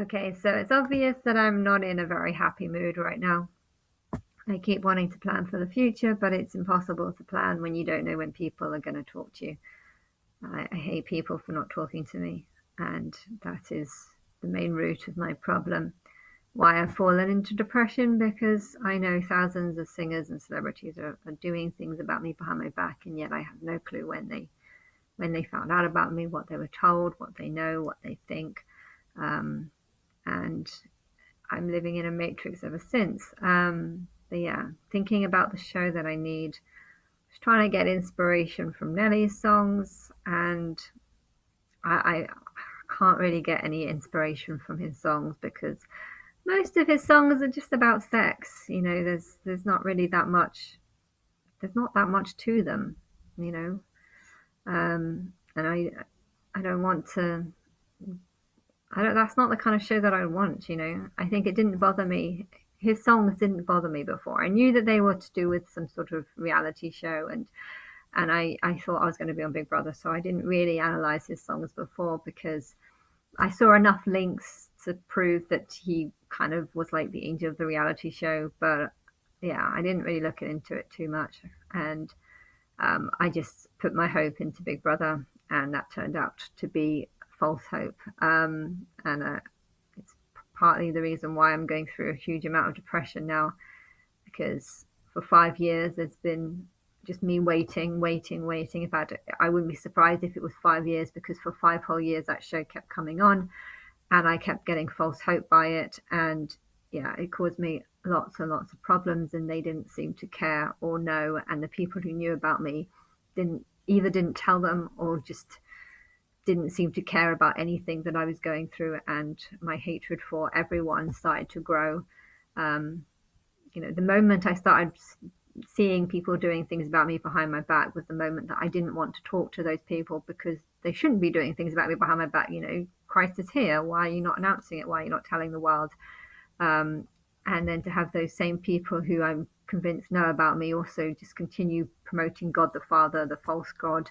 Okay, so it's obvious that I'm not in a very happy mood right now. I keep wanting to plan for the future, but it's impossible to plan when you don't know when people are going to talk to you. I hate people for not talking to me, and that is the main root of my problem. Why I've fallen into depression, because I know thousands of singers and celebrities are doing things about me behind my back, and yet I have no clue when they found out about me, what they were told, what they know, what they think. Um, and I'm living in a matrix ever since. But yeah, thinking about the show that I need, I was trying to get inspiration from Nelly's songs, and I can't really get any inspiration from his songs because most of his songs are just about sex. There's not really that much. There's not that much to them. You know, and I don't want to. I don't. That's not the kind of show that I want. I think it didn't bother me. His songs didn't bother me before. I knew that they were to do with some sort of reality show, and I thought I was going to be on Big Brother, so I didn't really analyze his songs before because I saw enough links to prove that he kind of was like the angel of the reality show. But yeah, I didn't really look into it too much, and I just put my hope into Big Brother, and that turned out to be false hope. And it's partly the reason why I'm going through a huge amount of depression now, because for 5 years it's been just me waiting, waiting, waiting. In fact, I wouldn't be surprised if it was 5 years, because for 5 whole years that show kept coming on, and I kept getting false hope by it. And yeah, it caused me lots and lots of problems, and they didn't seem to care or know. And the people who knew about me didn't tell them, or just didn't seem to care about anything that I was going through. And my hatred for everyone started to grow. Um, the moment I started seeing people doing things about me behind my back was the moment that I didn't want to talk to those people, because they shouldn't be doing things about me behind my back. Christ is here. Why are you not announcing it? Why are you not telling the world? Um, and then to have those same people who I'm convinced know about me also just continue promoting God the Father, the false God,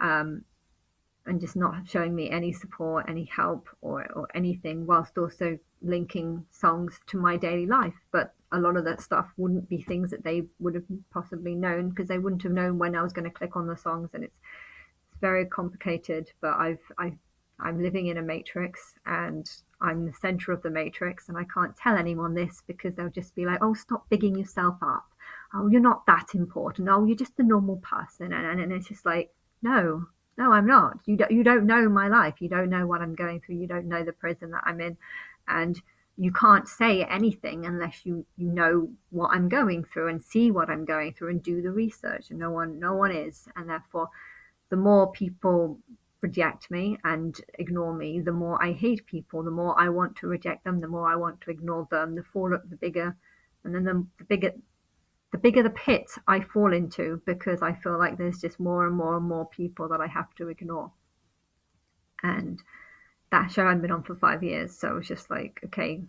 um, and just not showing me any support, any help, or anything, whilst also linking songs to my daily life. But a lot of that stuff wouldn't be things that they would have possibly known, because they wouldn't have known when I was going to click on the songs. And it's very complicated. But I'm living in a matrix, and I'm the center of the matrix, and I can't tell anyone this, because they'll just be like, "Oh, stop bigging yourself up. Oh, you're not that important. Oh, you're just a normal person." And it's just like, no, no, I'm not. You don't know my life. You don't know what I'm going through. You don't know the prison that I'm in, and you can't say anything unless you know what I'm going through and see what I'm going through and do the research. And no one is, and therefore, the more people reject me and ignore me, the more I hate people, the more I want to reject them, the more I want to ignore them, the bigger, and then the bigger the pit I fall into, because I feel like there's just more and more and more people that I have to ignore. And that show had been on for 5 years, so it's just like, okay,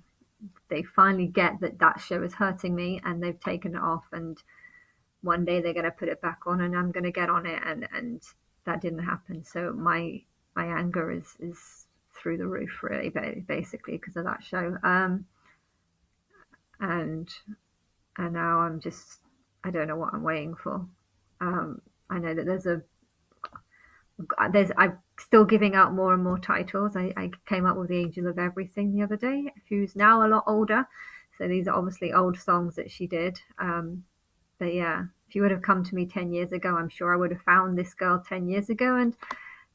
they finally get that that show is hurting me, and they've taken it off, and one day they're going to put it back on, and I'm going to get on it. And that didn't happen. So my anger is through the roof, really, basically, because of that show. And and now I don't know what I'm waiting for. I know that I'm still giving out more and more titles. I came up with the Angel of Everything the other day, who's now a lot older. So these are obviously old songs that she did. But yeah, if you would have come to me 10 years ago, I'm sure I would have found this girl 10 years ago, and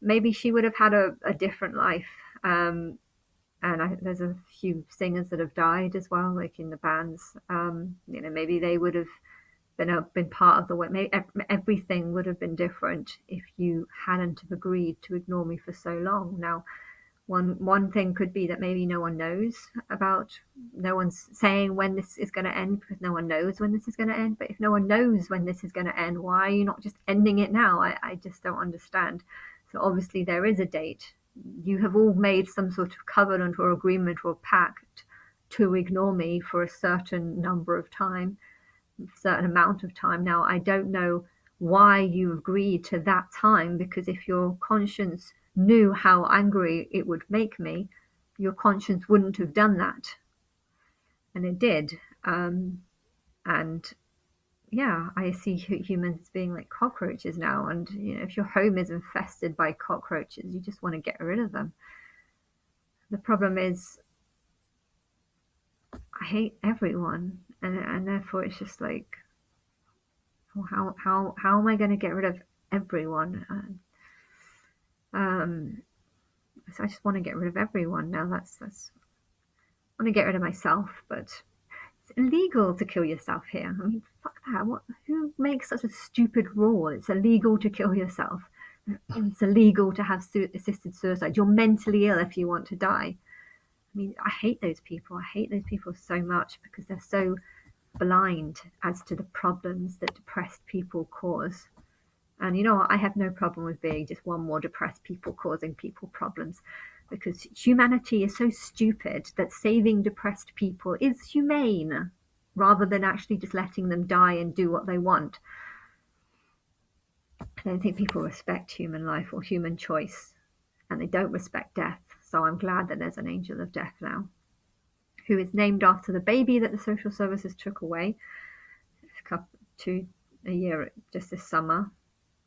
maybe she would have had a different life. And there's a few singers that have died as well, like in the bands. Maybe they would have been part of the way. Maybe everything would have been different if you hadn't have agreed to ignore me for so long. Now, one thing could be that maybe no one's saying when this is going to end, because no one knows when this is going to end. But if no one knows when this is going to end, why are you not just ending it now? I just don't understand. So obviously there is a date. You have all made some sort of covenant or agreement or pact to ignore me for a certain number of time, certain amount of time. Now, I don't know why you agreed to that time, because if your conscience knew how angry it would make me, your conscience wouldn't have done that, and it did. And yeah, I see humans being like cockroaches now, and if your home is infested by cockroaches, you just want to get rid of them. The problem is, I hate everyone, and therefore it's just like, well, how am I going to get rid of everyone? So I just want to get rid of everyone now. That's I want to get rid of myself, but it's illegal to kill yourself here. I mean, fuck that. Who makes such a stupid rule? It's illegal to kill yourself. It's illegal to have assisted suicide. You're mentally ill if you want to die. I mean, I hate those people. I hate those people so much because they're so blind as to the problems that depressed people cause. And you know what? I have no problem with being just one more depressed people causing people problems, because humanity is so stupid that saving depressed people is humane rather than actually just letting them die and do what they want. I don't think people respect human life or human choice, and they don't respect death. So I'm glad that there's an angel of death now, who is named after the baby that the social services took away a year just this summer.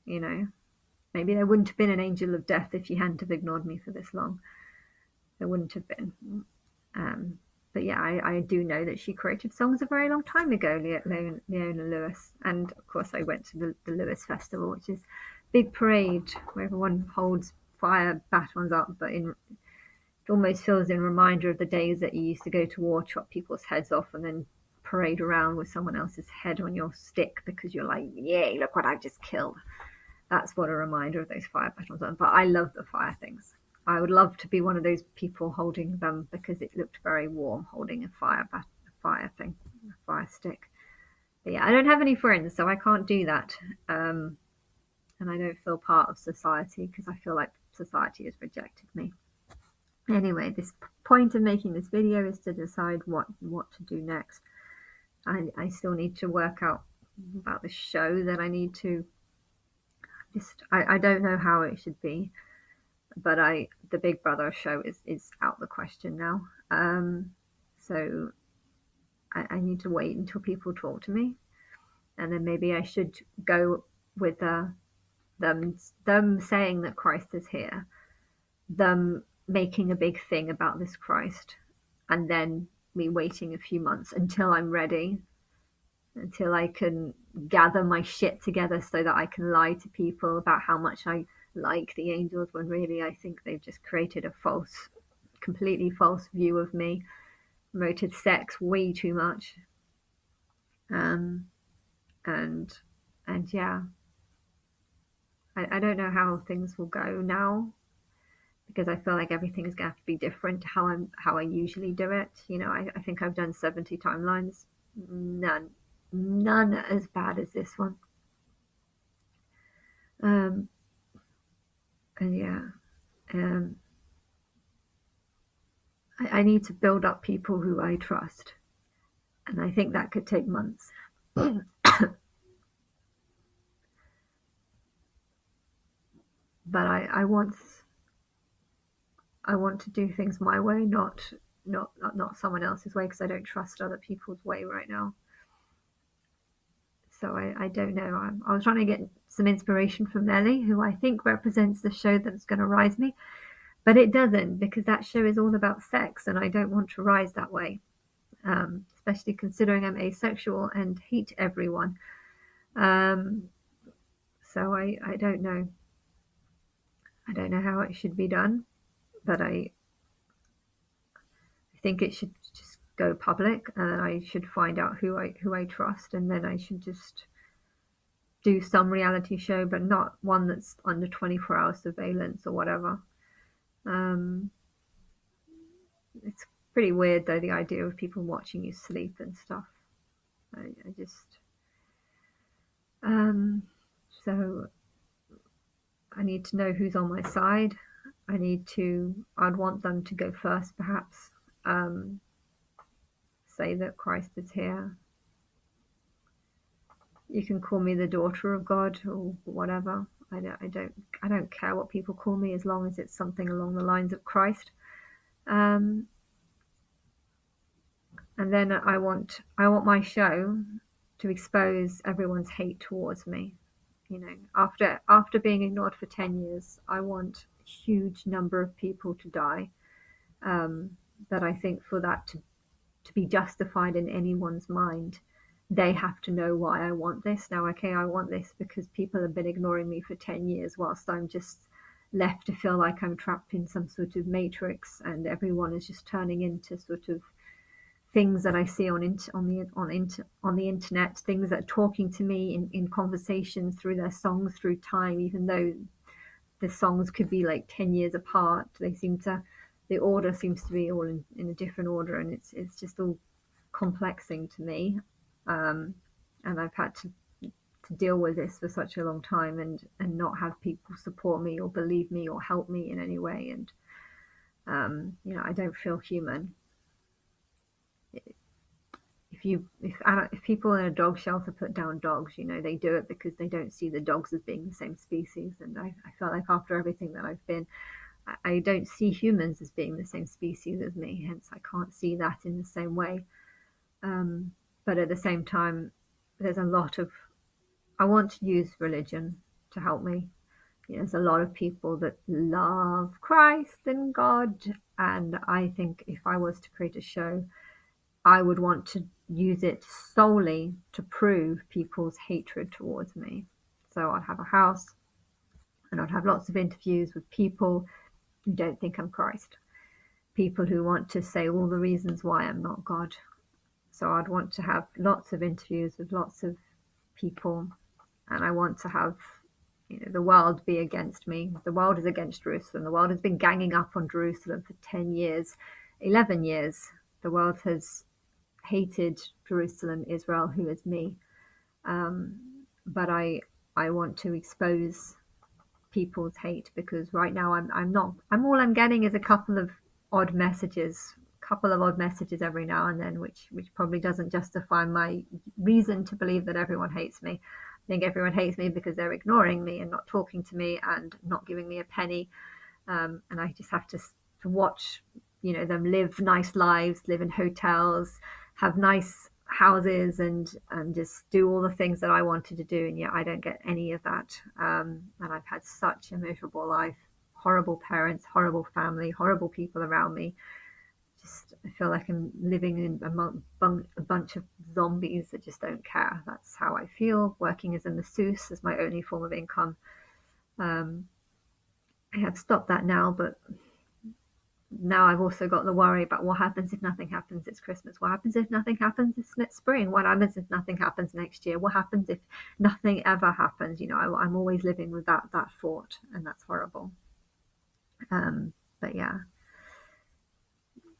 Maybe there wouldn't have been an angel of death if you hadn't have ignored me for this long. There wouldn't have been. But yeah, I do know that she created songs a very long time ago, Leona Lewis. And of course I went to the Lewis Festival, which is a big parade where everyone holds fire batons up, but it almost feels in reminder of the days that you used to go to war, chop people's heads off, and then parade around with someone else's head on your stick because you're like, yay, look what I've just killed. That's what a reminder of those fire batons are. But I love the fire things. I would love to be one of those people holding them because it looked very warm, holding a fire stick. But yeah, I don't have any friends, so I can't do that. And I don't feel part of society because I feel like society has rejected me. Anyway, this point of making this video is to decide what to do next. I still need to work out about the show that I need to. I don't know how it should be, but the Big Brother show is out the question now. So I need to wait until people talk to me, and then maybe I should go with them saying that Christ is here, them making a big thing about this Christ, and then me waiting a few months until I'm ready, until I can gather my shit together so that I can lie to people about how much I like the angels, when really I think they've just created a completely false view of me, promoted sex way too much. And yeah, I don't know how things will go now, because I feel like everything is going to have to be different to how I usually do it. I think I've done 70 timelines, none as bad as this one. And yeah, I need to build up people who I trust, and I think that could take months. But I want to do things my way, not someone else's way, because I don't trust other people's way right now. So I don't know. I was trying to get some inspiration from Nelly, who I think represents the show that's going to rise me, but it doesn't, because that show is all about sex, and I don't want to rise that way, especially considering I'm asexual and hate everyone. So I don't know. I don't know how it should be done, but I think it should just go public, and I should find out who I trust, and then I should just do some reality show, but not one that's under 24-hour surveillance or whatever. It's pretty weird though, the idea of people watching you sleep and stuff. I just so I need to know who's on my side. I'd want them to go first, perhaps. Say that Christ is here. You can call me the daughter of God or whatever. I don't care what people call me, as long as it's something along the lines of Christ. Um, and then I want my show to expose everyone's hate towards me. You know, after being ignored for 10 years, I want a huge number of people to die. That I think for that to be justified in anyone's mind, they have to know why I want this. Now, okay, I want this because people have been ignoring me for 10 years whilst I'm just left to feel like I'm trapped in some sort of matrix and everyone is just turning into sort of things that I see on the internet, things that are talking to me in conversations through their songs through time, even though the songs could be like 10 years apart. The order seems to be all in a different order, and it's just all complexing to me. And I've had to deal with this for such a long time and not have people support me or believe me or help me in any way. And, I don't feel human. If people in a dog shelter put down dogs, they do it because they don't see the dogs as being the same species. And I felt like after everything that I've been, I don't see humans as being the same species as me. Hence, I can't see that in the same way. But at the same time, there's a lot of I want to use religion to help me. There's a lot of people that love Christ and God, and I think if I was to create a show, I would want to use it solely to prove people's hatred towards me. So I'd have a house and I'd have lots of interviews with people who don't think I'm Christ, people who want to say all the reasons why I'm not God. So I'd want to have lots of interviews with lots of people, and I want to have the world be against me. The world is against Jerusalem. The world has been ganging up on Jerusalem for 10 years, 11 years. The world has hated Jerusalem, Israel, who is me. But I want to expose people's hate, because right now I'm all I'm getting is a couple of odd messages every now and then, which probably doesn't justify my reason to believe that everyone hates me. I think everyone hates me because they're ignoring me and not talking to me and not giving me a penny. And I just have to watch, them live nice lives, live in hotels, have nice houses, and just do all the things that I wanted to do, and yet I don't get any of that. And I've had such a miserable life, horrible parents, horrible family, horrible people around me. I feel like I'm living in a bunch of zombies that just don't care. That's how I feel. Working as a masseuse is my only form of income. I have stopped that now, but now I've also got the worry about what happens if nothing happens. It's Christmas. What happens if nothing happens? It's spring. What happens if nothing happens next year? What happens if nothing ever happens? I'm always living with that thought, and that's horrible. But yeah,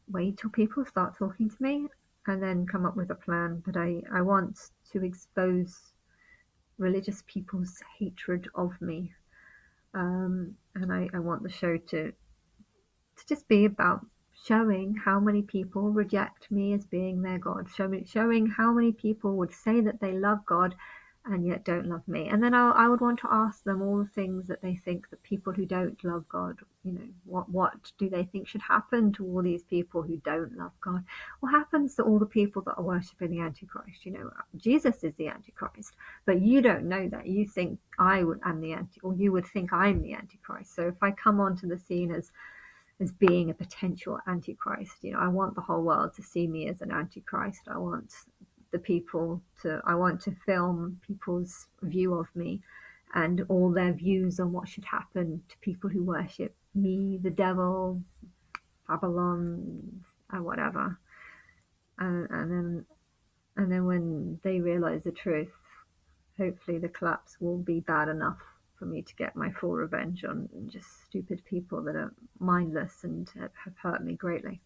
wait till people start talking to me and then come up with a plan. But I want to expose religious people's hatred of me. And I want the show to just be about showing how many people reject me as being their God, showing how many people would say that they love God and yet don't love me. And then I would want to ask them all the things that they think that people who don't love God, what do they think should happen to all these people who don't love God? What happens to all the people that are worshipping the Antichrist? Jesus is the Antichrist, but you don't know that. You think am the or you would think I'm the Antichrist. So if I come onto the scene as being a potential Antichrist, I want the whole world to see me as an Antichrist. I want to film people's view of me and all their views on what should happen to people who worship me, the devil, Babylon, and whatever. And then when they realize the truth, hopefully the collapse will be bad enough for me to get my full revenge on just stupid people that are mindless and have hurt me greatly.